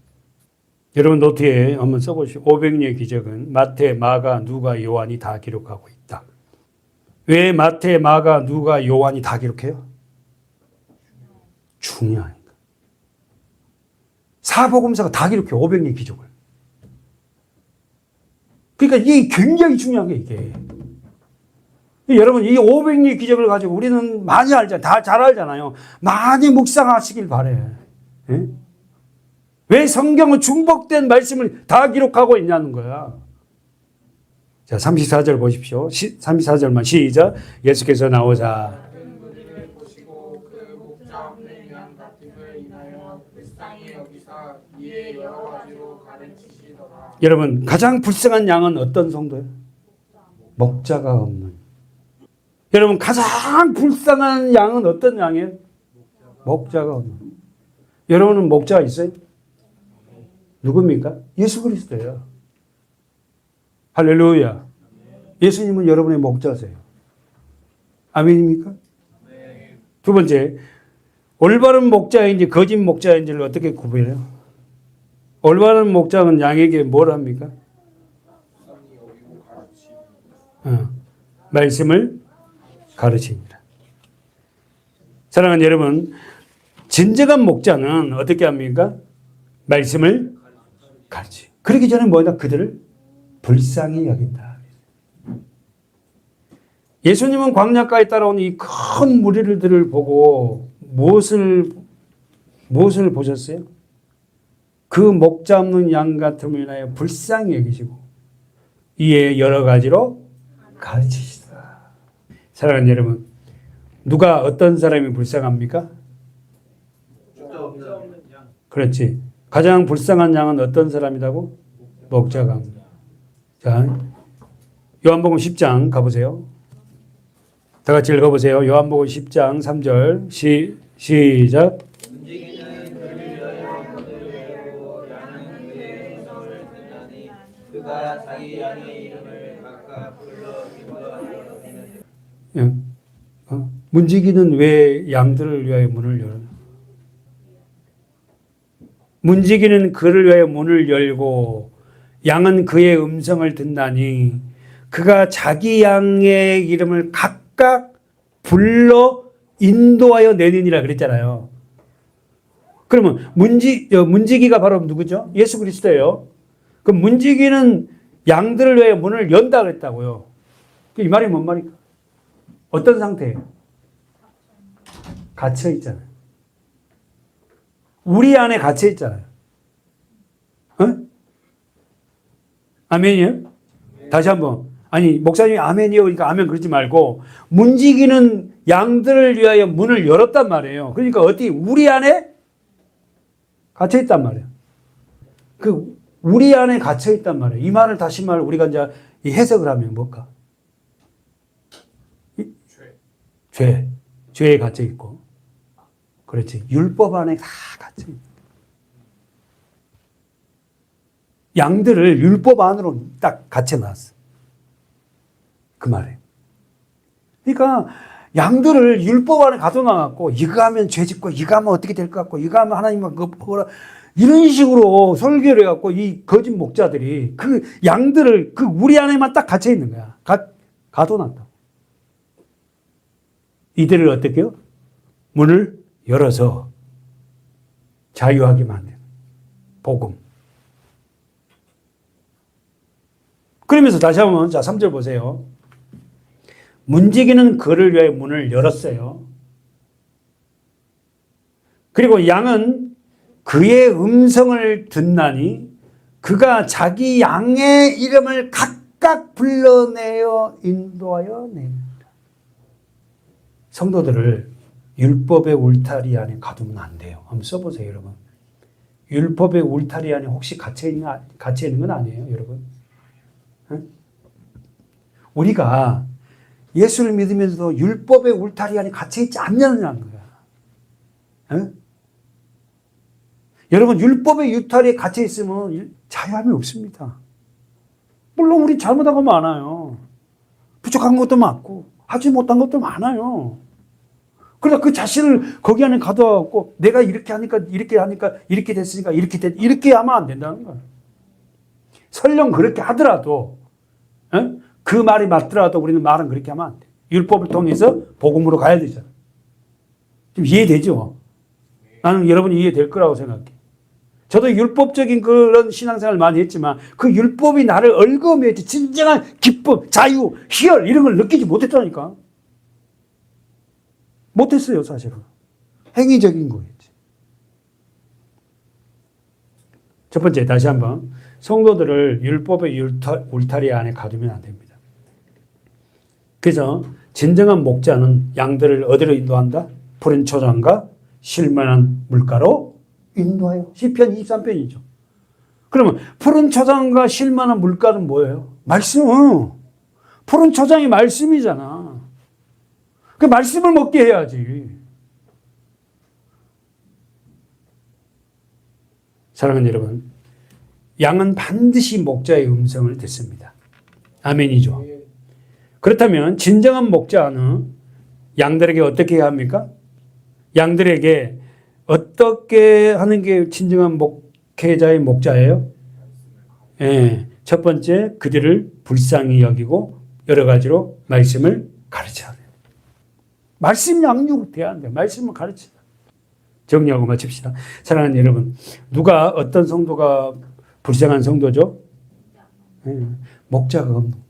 여러분 노트에 한번 써보시오. 500류의 기적은 마태, 마가, 누가, 요한이 다 기록하고 있다. 왜 마태, 마가, 누가, 요한이 다 기록해요? 중요하니까. 사복음서가 다 기록해요. 500류의 기적을. 그러니까 이게 굉장히 중요한 게 이게. 여러분 이 500리 기적을 가지고 우리는 많이 알잖아요. 다 잘 알잖아요. 많이 묵상하시길 바래. 예? 왜 성경은 중복된 말씀을 다 기록하고 있냐는 거야. 자 34절 보십시오. 34절만 시작. 예수께서 나오자 그들을 보시고 그 목자 없는 양 같음을 인하여 불쌍히 여기사 이에 여러 가지로 가르치시더라. 여러분 가장 불쌍한 양은 어떤 성도예요? 목자가 없는. 여러분 가장 불쌍한 양은 어떤 양이에요? 목자가 없는. 여러분은 목자가 있어요? 누굽니까? 예수 그리스도예요. 할렐루야. 예수님은 여러분의 목자세요. 아멘입니까? 두 번째, 올바른 목자인지 거짓 목자인지를 어떻게 구별해요? 올바른 목자는 양에게 뭘 합니까? 말씀을 가르칩니다. 사랑하는 여러분, 진정한 목자는 어떻게 합니까? 말씀을 가르치. 그러기 전에 뭐냐? 그들을 불쌍히 여긴다. 예수님은 광야가에 따라온 이 큰 무리들을 보고 무엇을 보셨어요? 그 목자 없는 양 같음을 인하여 불쌍히 여기시고 이에 여러 가지로 가르치시다. 사랑하는 여러분, 누가 어떤 사람이 불쌍합니까? 그렇지. 가장 불쌍한 양은 어떤 사람이라고? 목자가. 자, 요한복음 10장 가보세요. 다 같이 읽어보세요. 요한복음 10장 3절 시작. 움직이는 그를 위하여 그들을 외우고 양은 그의 음성을 듣나니 그가 자기 양의 이름을 각각 불러 기뻐하여 되는. 문지기는 왜 양들을 위하여 문을 열어요? 문지기는 그를 위하여 문을 열고 양은 그의 음성을 듣나니 그가 자기 양의 이름을 각각 불러 인도하여 내느니라 그랬잖아요. 그러면 문지기가 바로 누구죠? 예수 그리스도예요. 그 문지기는 양들을 위해 문을 연다 그랬다고요. 이 말이 뭔 말일까? 어떤 상태예요? 갇혀 있잖아요. 우리 안에 갇혀 있잖아요. 어? 아멘이요? 다시 한번. 아니, 목사님이 아멘이요. 그러니까 아멘 그러지 말고, 문지기는 양들을 위하여 문을 열었단 말이에요. 그러니까 어떻게 우리 안에 갇혀 있단 말이에요. 그 우리 안에 갇혀 있단 말이에요. 이 말을 다시 말 우리가 이제 해석을 하면 뭘까? 죄에 갇혀 있고. 그렇지. 율법 안에 다 갇혀 있고. 양들을 율법 안으로 딱 갇혀 놨어. 그 말이에요. 그러니까 양들을 율법 안에 가둬놔갖고 이거 하면 죄 짓고 이거 하면 어떻게 될 것 같고 이거 하면 하나님은 그거 보라 이런 식으로 설교를 해갖고 이 거짓 목자들이 그 양들을 그 우리 안에만 딱 갇혀 있는 거야. 가둬놨다. 이들을 어떻게 해요? 문을 열어서 자유하게 만드는 복음. 그러면서 다시 한번 자 3절 보세요. 문지기는 그를 위해 문을 열었어요. 그리고 양은 그의 음성을 듣나니 그가 자기 양의 이름을 각각 불러내어 인도하여 냅니다. 성도들을 율법의 울타리 안에 가두면 안 돼요. 한번 써보세요, 여러분. 율법의 울타리 안에 혹시 갇혀 있는 건 아니에요, 여러분. 응? 우리가 예수를 믿으면서도 율법의 울타리 안에 갇혀있지 않냐는 거야. 응? 여러분 율법의 울타리에 갇혀있으면 자유함이 없습니다. 물론 우리 잘못한 거 많아요. 부족한 것도 많고 하지 못한 것도 많아요. 그러나 그 자신을 거기 안에 가둬갖고 내가 이렇게 하니까 이렇게 됐으니까 이렇게 하면 안 된다는 거야. 설령 그렇게 하더라도 응? 그 말이 맞더라도 우리는 말은 그렇게 하면 안 돼. 율법을 통해서 복음으로 가야 되잖아. 좀 이해되죠? 나는 여러분이 이해될 거라고 생각해. 저도 율법적인 그런 신앙생활을 많이 했지만 그 율법이 나를 얽어매지 진정한 기쁨, 자유, 희열 이런 걸 느끼지 못했다니까. 못했어요, 사실은. 행위적인 거겠지. 첫 번째, 다시 한번. 성도들을 율법의 울타리 안에 가두면 안 됩니다. 그래서 진정한 목자는 양들을 어디로 인도한다? 푸른 초장과 쉴만한 물가로 인도하여. 시편 23편이죠. 그러면 푸른 초장과 쉴만한 물가는 뭐예요? 말씀. 푸른 초장이 말씀이잖아. 그 말씀을 먹게 해야지. 사랑하는 여러분, 양은 반드시 목자의 음성을 듣습니다. 아멘이죠. 그렇다면 진정한 목자는 양들에게 어떻게 해야 합니까? 양들에게 어떻게 하는 게 진정한 목회자의 목자예요? 예, 첫 번째, 그들을 불쌍히 여기고 여러 가지로 말씀을 가르쳐야 돼요. 말씀 양육돼야 한대요. 말씀을 가르쳐야 돼요. 정리하고 마칩시다. 사랑하는 여러분, 누가 어떤 성도가 불쌍한 성도죠? 예, 목자가 없는.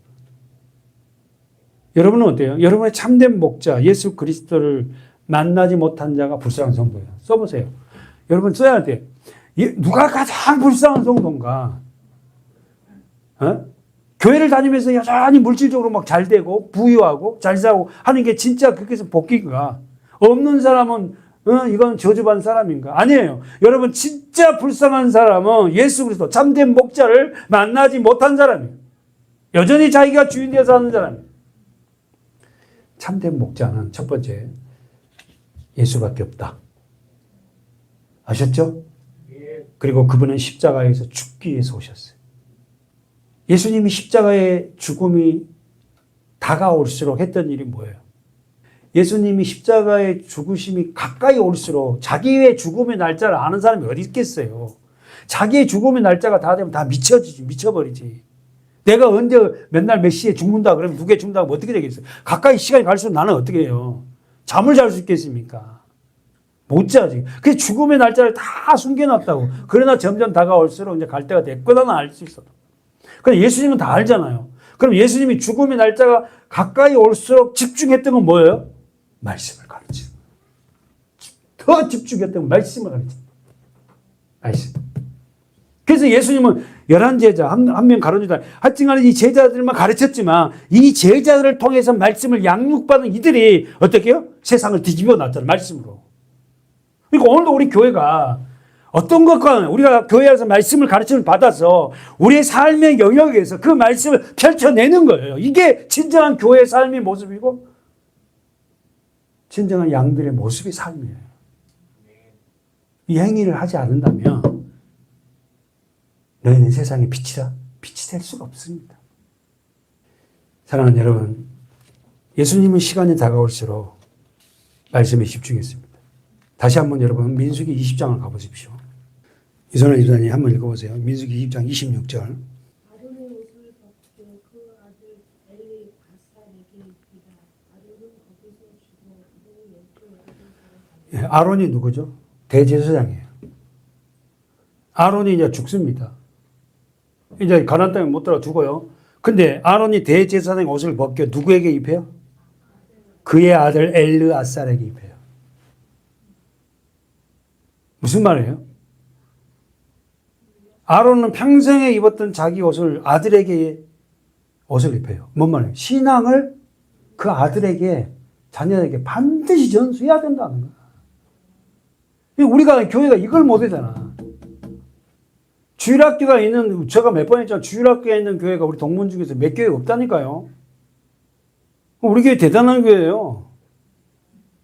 여러분은 어때요? 여러분의 참된 목자, 예수 그리스도를 만나지 못한 자가 불쌍한 성도예요. 써보세요. 여러분 써야 돼. 누가 가장 불쌍한 성도인가? 어? 교회를 다니면서 여전히 물질적으로 막 잘 되고 부유하고 잘 살고 하는 게 진짜 그렇게 해서 복인가? 없는 사람은 이건 저주받은 사람인가? 아니에요. 여러분 진짜 불쌍한 사람은 예수 그리스도 참된 목자를 만나지 못한 사람이에요. 여전히 자기가 주인 되어서 하는 사람이에요. 참된 목자는 첫 번째 예수밖에 없다. 아셨죠? 그리고 그분은 십자가에서 죽기 위해서 오셨어요. 예수님이 십자가의 죽음이 다가올수록 했던 일이 뭐예요? 예수님이 십자가의 죽으심이 가까이 올수록 자기의 죽음의 날짜를 아는 사람이 어디 있겠어요? 자기의 죽음의 날짜가 다 되면 다 미쳐버리지. 내가 언제 맨날 몇 시에 죽는다 그러면 누구에 죽는다 하면 어떻게 되겠어요? 가까이 시간이 갈수록 나는 어떻게 해요? 잠을 잘 수 있겠습니까? 못 자지. 그 죽음의 날짜를 다 숨겨놨다고. 그러나 점점 다가올수록 이제 갈 때가 됐구나는 알 수 있어. 근데 예수님은 다 알잖아요. 그럼 예수님이 죽음의 날짜가 가까이 올수록 집중했던 건 뭐예요? 말씀을 가르치는 거예요. 더 집중했던 건 말씀을 가르치는 거예요. 말씀. 그래서 예수님은 11제자, 한 명 가르쳐주다. 하여튼간에 이 제자들만 가르쳤지만 이 제자들을 통해서 말씀을 양육받은 이들이 어떻게 해요? 세상을 뒤집어 놨잖아요. 말씀으로. 그러니까 오늘도 우리 교회가 어떤 것과 우리가 교회에서 말씀을 가르침을 받아서 우리의 삶의 영역에서 그 말씀을 펼쳐내는 거예요. 이게 진정한 교회의 삶의 모습이고 진정한 양들의 모습의 삶이에요. 이 행위를 하지 않는다면 너희는 세상의 빛이라 빛이 될 수가 없습니다. 사랑하는 여러분, 예수님은 시간이 다가올수록 말씀에 집중했습니다. 다시 한번 여러분 민수기 20장을 가보십시오. 이선호 집사님 한번 읽어보세요. 민수기 20장 26절. 아론의 옷을 벗고 그 아들 엘리아살에게 입히라. 아론은 거기서 죽어 그 12 아들 아론이 누구죠? 대제사장이에요. 아론이 이제 죽습니다. 이제 가나안 땅에 못 들어가 죽어요. 근데 아론이 대제사장 옷을 벗겨 누구에게 입혀요? 그의 아들 엘르아살에게 입혀요. 무슨 말이에요? 아론은 평생에 입었던 자기 옷을 아들에게 옷을 입혀요. 뭔 말이에요? 신앙을 그 아들에게, 자녀에게 반드시 전수해야 된다는 거야. 우리가 교회가 이걸 못하잖아. 주일학교가 있는, 제가 몇 번 했잖아. 주일학교에 있는 교회가 우리 동문 중에서 몇 교회 없다니까요. 우리 교회 대단한 교회예요.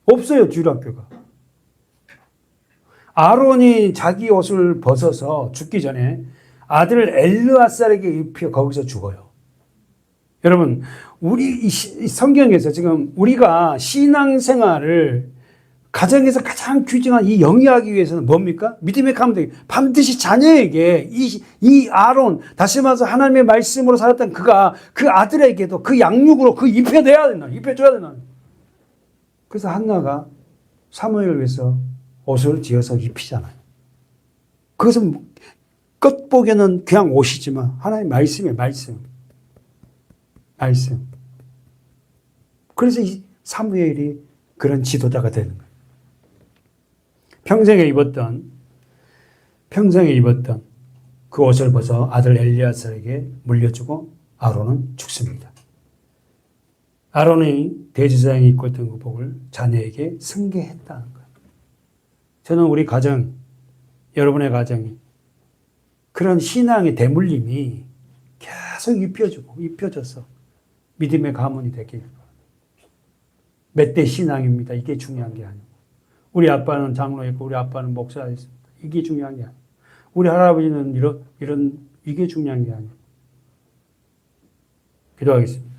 없어요, 주일학교가. 아론이 자기 옷을 벗어서 죽기 전에 아들 엘르아살에게 입혀 거기서 죽어요. 여러분, 우리 이 성경에서 지금 우리가 신앙생활을 가정에서 가장 귀중한 이 영위하기 위해서는 뭡니까? 믿음의 감독이 반드시 자녀에게 이 아론, 다시 말해서 하나님의 말씀으로 살았던 그가 그 아들에게도 그 양육으로 그 입혀내야 된다. 입혀줘야 된다. 그래서 한나가 사무엘을 위해서 옷을 지어서 입히잖아요. 그것은 겉보기에는 그냥 옷이지만 하나님의 말씀이에요. 말씀. 그래서 이 사무엘이 그런 지도자가 되는 거예요. 평생에 입었던 그 옷을 벗어 아들 엘리아살에게 물려주고 아론은 죽습니다. 아론이 대제사장이 입고 있던 그 복을 자녀에게 승계했다는 거예요. 저는 우리 가정, 여러분의 가정이 그런 신앙의 대물림이 계속 입혀져서 믿음의 가문이 되길 바랍니다. 몇 대 신앙입니다. 이게 중요한 게 아니고. 우리 아빠는 장로였고 우리 아빠는 목사였습니다. 이게 중요한 게 아니고. 우리 할아버지는 이게 중요한 게 아니고. 기도하겠습니다.